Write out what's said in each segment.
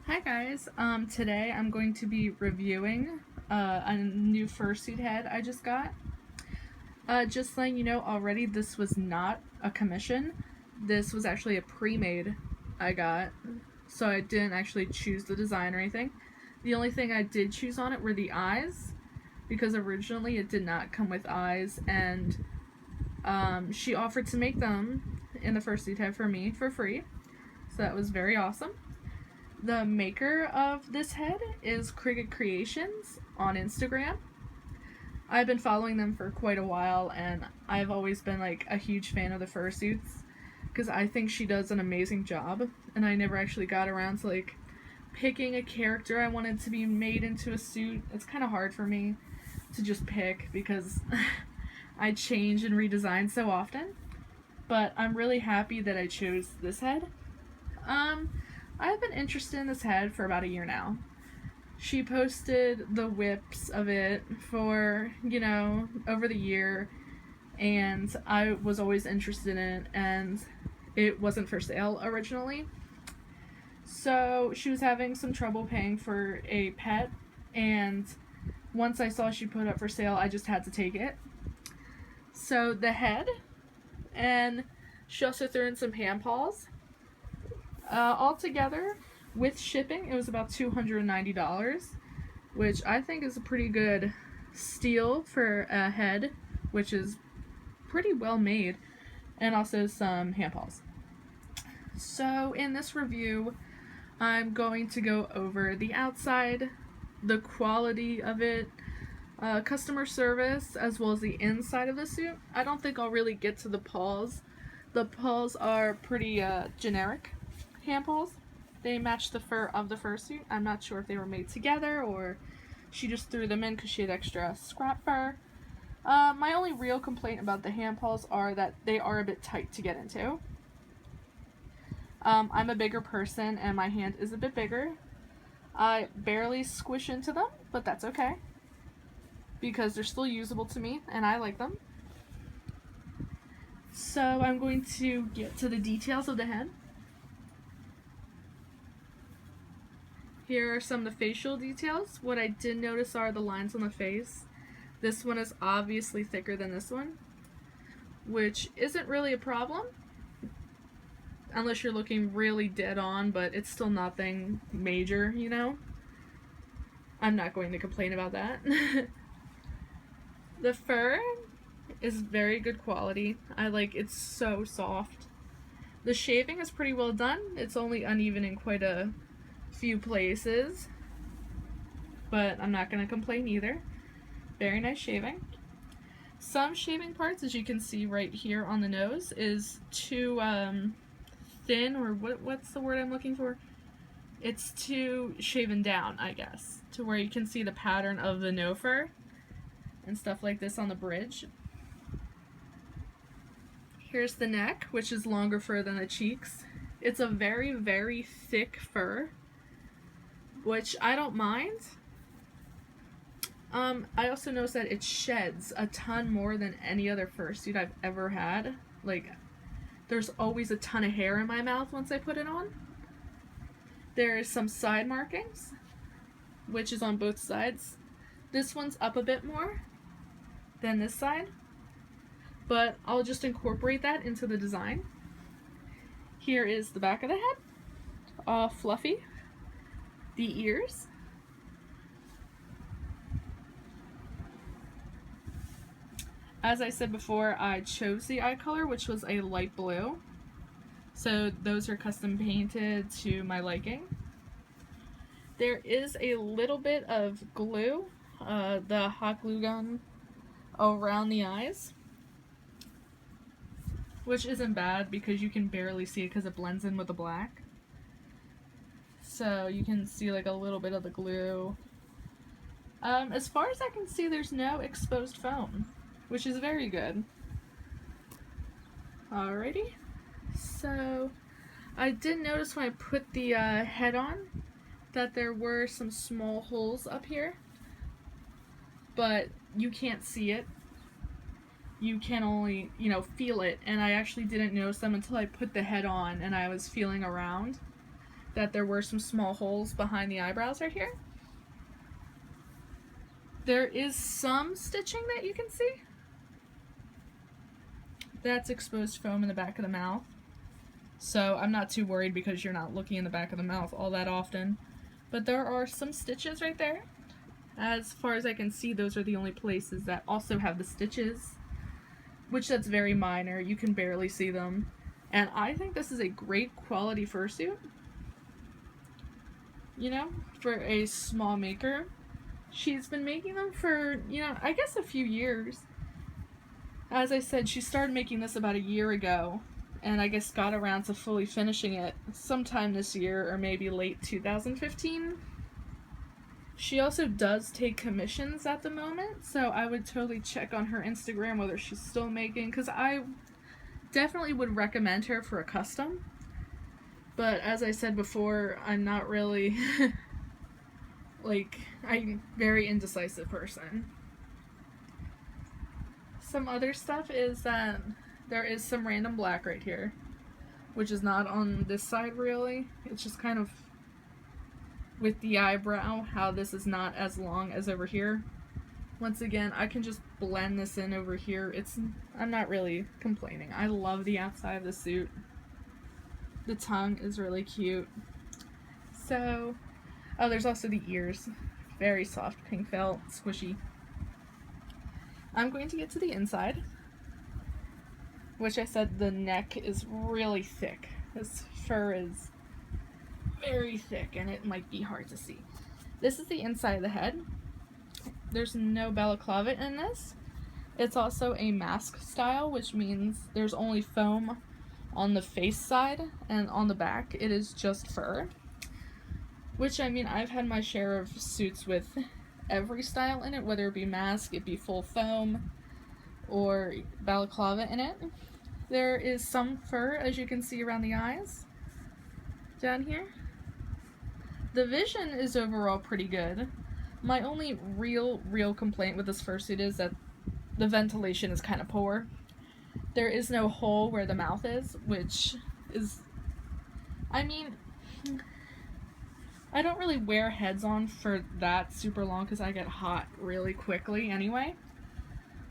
Hi guys, today I'm going to be reviewing a new fursuit head I just got. Just letting you know already, this was not a commission. This was actually a pre-made I got, so I didn't actually choose the design or anything. The only thing I did choose on it were the eyes, because originally it did not come with eyes, and she offered to make them in the fursuit head for me for free, so that was very awesome. The maker of this head is CricketCreations on Instagram. I've been following them for quite a while, and I've always been like a huge fan of the fursuits because I think she does an amazing job. And I never actually got around to like picking a character I wanted to be made into a suit. It's kind of hard for me to just pick because I change and redesign so often. But I'm really happy that I chose this head. I've been interested in this head for about a year now. She posted the whips of it for, over the year, and I was always interested in it, and it wasn't for sale originally. So she was having some trouble paying for a pet, and once I saw she put it up for sale, I just had to take it. So the head, and she also threw in some hand paws. Altogether, with shipping, it was about $290, which I think is a pretty good steal for a head, which is pretty well made, and also some hand paws. So in this review, I'm going to go over the outside, the quality of it, customer service, as well as the inside of the suit. I don't think I'll really get to the paws. The paws are pretty generic hand paws. They match the fur of the fursuit. I'm not sure if they were made together or she just threw them in because she had extra scrap fur. My only real complaint about the hand paws are that they are a bit tight to get into. I'm a bigger person and my hand is a bit bigger. I barely squish into them, but that's okay because they're still usable to me and I like them. So I'm going to get to the details of the head. Here are some of the facial details. What I did notice are the lines on the face. This one is obviously thicker than this one, which isn't really a problem unless you're looking really dead on, but it's still nothing major, I'm not going to complain about that. The fur is very good quality. It's so soft. The shaving is pretty well done. It's only uneven in quite a few places, but I'm not going to complain either. Very nice shaving. Some shaving parts, as you can see right here on the nose, is too thin, or what's the word I'm looking for? It's too shaven down, I guess, to where you can see the pattern of the no fur and stuff like this on the bridge. Here's the neck, which is longer fur than the cheeks. It's a very, very thick fur, which I don't mind. I also noticed that it sheds a ton more than any other fursuit I've ever had. There's always a ton of hair in my mouth once I put it on. There's some side markings, which is on both sides. This one's up a bit more than this side, but I'll just incorporate that into the design. Here is the back of the head, all fluffy. The ears. As I said before, I chose the eye color, which was a light blue. So those are custom painted to my liking. There is a little bit of glue, the hot glue gun, around the eyes, which isn't bad because you can barely see it because it blends in with the black. So you can see a little bit of the glue. As far as I can see, there's no exposed foam, which is very good. Alrighty, so I did notice when I put the head on that there were some small holes up here, but you can't see it. You can only, feel it, and I actually didn't notice them until I put the head on and I was feeling around. that there were some small holes behind the eyebrows right here. There is some stitching that you can see. That's exposed foam in the back of the mouth. So I'm not too worried because you're not looking in the back of the mouth all that often. But there are some stitches right there. As far as I can see, those are the only places that also have the stitches, which that's very minor. You can barely see them. And I think this is a great quality fursuit. You know, for a small maker. She's been making them for, you know, I guess a few years. As I said, she started making this about a year ago, and I guess got around to fully finishing it sometime this year, or maybe late 2015. She also does take commissions at the moment, so I would totally check on her Instagram whether she's still making, because I definitely would recommend her for a custom. But as I said before, I'm not really, I'm a very indecisive person. Some other stuff is that there is some random black right here, which is not on this side really. It's just kind of with the eyebrow, how this is not as long as over here. Once again, I can just blend this in over here. I'm not really complaining. I love the outside of the suit. The tongue is really cute. So, oh, there's also the ears. Very soft pink felt, squishy. I'm going to get to the inside, which I said the neck is really thick. This fur is very thick and it might be hard to see. This is the inside of the head. There's no balaclava in this. It's also a mask style, which means there's only foam on the face side, and on the back it is just fur. Which, I mean, I've had my share of suits with every style in it, whether it be mask, it be full foam, or balaclava in it. There is some fur, as you can see, around the eyes, down here. The vision is overall pretty good. My only real complaint with this fursuit is that the ventilation is kind of poor. There is no hole where the mouth is, which is, I mean, I don't really wear heads on for that super long because I get hot really quickly anyway.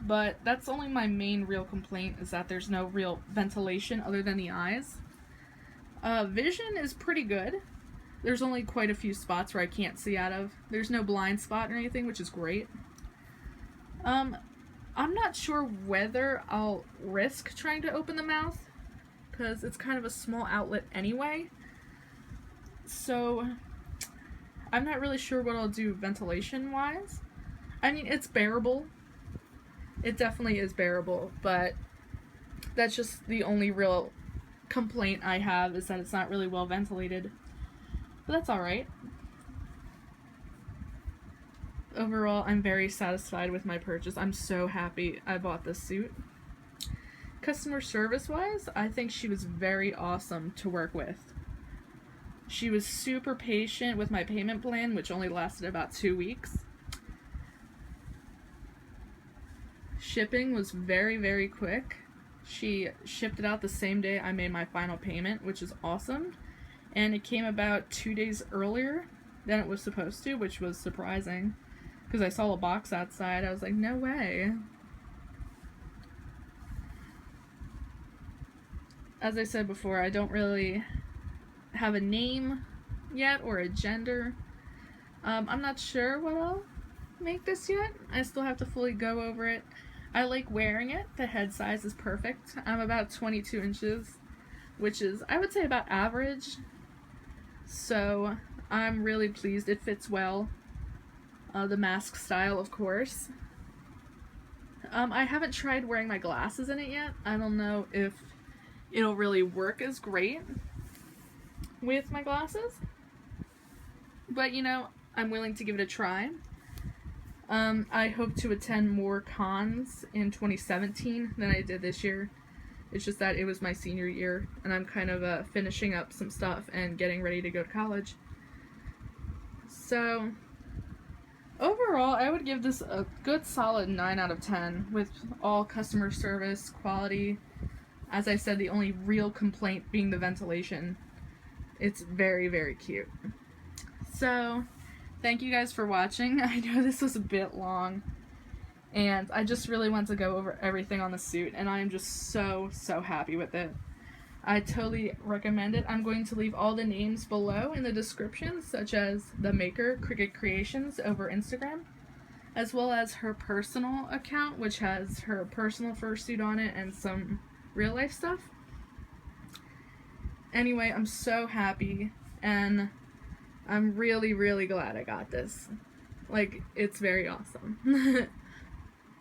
But that's only my main real complaint, is that there's no real ventilation other than the eyes. Vision is pretty good. There's only quite a few spots where I can't see out of. There's no blind spot or anything, which is great. I'm not sure whether I'll risk trying to open the mouth, because it's kind of a small outlet anyway. So I'm not really sure what I'll do ventilation-wise. I mean, it's bearable. It definitely is bearable, but that's just the only real complaint I have, is that it's not really well ventilated. But that's alright. Overall, I'm very satisfied with my purchase. I'm so happy I bought this suit. Customer service-wise, I think she was very awesome to work with. She was super patient with my payment plan, which only lasted about 2 weeks. Shipping was very quick. She shipped it out the same day I made my final payment, which is awesome. And it came about 2 days earlier than it was supposed to, which was surprising. Because I saw a box outside, I was like, no way. As I said before, I don't really have a name yet, or a gender. I'm not sure what I'll make this yet. I still have to fully go over it. I like wearing it. The head size is perfect. I'm about 22 inches, which is, I would say, about average. So I'm really pleased. It fits well. The mask style, of course. I haven't tried wearing my glasses in it yet. I don't know if it'll really work as great with my glasses. But, you know, I'm willing to give it a try. I hope to attend more cons in 2017 than I did this year. It's just that it was my senior year, and I'm kind of finishing up some stuff and getting ready to go to college. So overall, I would give this a good solid 9 out of 10 with all customer service, quality. As I said, the only real complaint being the ventilation. It's very, very cute. So, thank you guys for watching. I know this was a bit long, and I just really want to go over everything on the suit, and I am just so happy with it. I totally recommend it. I'm going to leave all the names below in the description, such as the maker, CricketCreations, over Instagram, as well as her personal account, which has her personal fursuit on it and some real life stuff. Anyway, I'm so happy, and I'm really, really glad I got this. Like, it's very awesome.